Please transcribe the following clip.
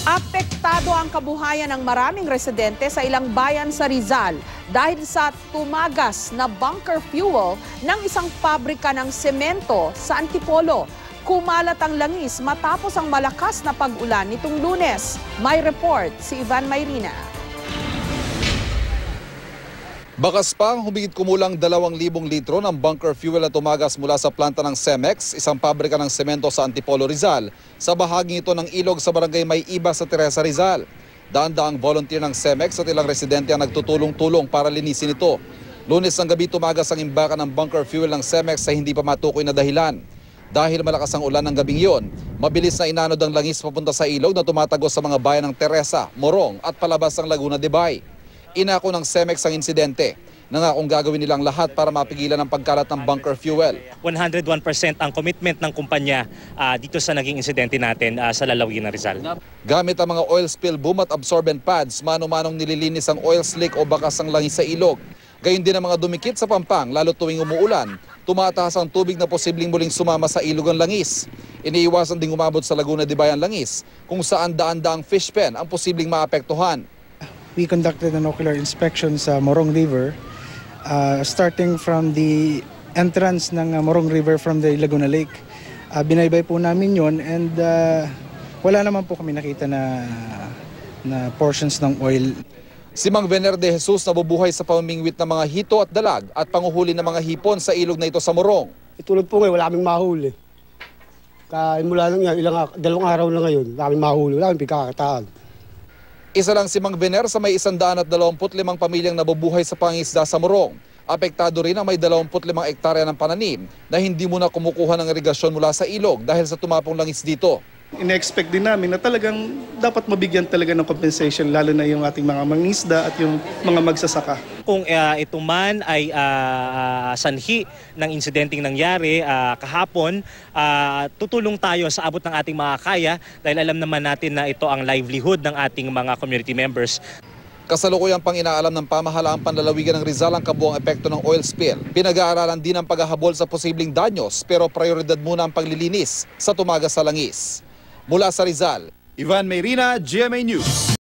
Apektado ang kabuhayan ng maraming residente sa ilang bayan sa Rizal dahil sa tumagas na bunker fuel ng isang pabrika ng semento sa Antipolo. Kumalat ang langis matapos ang malakas na pag-ulan nitong Lunes. May report si Ivan Mayrina. Bakas pang humigit kumulang 2,000 litro ng bunker fuel na tumagas mula sa planta ng Cemex, isang pabrika ng semento sa Antipolo, Rizal, sa bahaging ito ng ilog sa barangay May Iba sa Teresa, Rizal. Daan-daang volunteer ng Cemex at ilang residente ang nagtutulong-tulong para linisin ito. Lunes ng gabi tumagas ang imbakan ng bunker fuel ng Cemex sa hindi pa matukoy na dahilan. Dahil malakas ang ulan ng gabing iyon, mabilis na inanod ang langis papunta sa ilog na tumatagos sa mga bayan ng Teresa, Morong at palabas ng Laguna de Bay. Inako ng Cemex ang insidente. Nangakong gagawin nilang lahat para mapigilan ang pagkalat ng bunker fuel. 101% ang commitment ng kumpanya dito sa naging insidente natin sa Lalawin na Rizal. Gamit ang mga oil spill boom at absorbent pads, mano-manong nililinis ang oil slick o bakas ng langis sa ilog. Gayun din ang mga dumikit sa pampang lalo tuwing umuulan. Tumataas ang tubig na posibleng muling sumama sa ilog ang langis. Iniiwasan ding umabot sa Laguna de Bay ang langis kung saan daan-daang fish pen ang posibleng maapektuhan. We conducted an ocular inspection sa Morong River, starting from the entrance ng Morong River from the Laguna Lake. Binaybay po namin yon and wala naman po kami nakita na portions ng oil. Si Mang Vener de Jesus nabubuhay sa pamimingwit ng mga hito at dalag at panguhuli ng mga hipon sa ilog na ito sa Morong. Itulad po ngayon, wala kaming mahuli. Mula lang yan, dalawang araw na ngayon, wala kaming mahuli, wala kaming pagkakataan. Isa lang si Mang Vener sa may 125 pamilyang nabubuhay sa pangingisda sa Morong. Apektado rin ang may 25 ektarya ng pananim na hindi muna kumukuha ng irigasyon mula sa ilog dahil sa tumapong langis dito. Ine-expect din namin na talagang dapat mabigyan talaga ng compensation lalo na yung ating mga mangingisda at yung mga magsasaka. Kung ito man ay sanhi ng insidenteng nangyari kahapon, tutulong tayo sa abot ng ating makakaya dahil alam naman natin na ito ang livelihood ng ating mga community members. Kasalukuyang pang inaalam ng pamahalaang panlalawigan ng Rizal ang kabuang epekto ng oil spill. Pinag-aaralan din ang paghahabol sa posibleng danyos pero prioridad muna ang paglilinis sa tumagas sa langis. Mula sa Rizal, Ivan Mayrina, GMA News.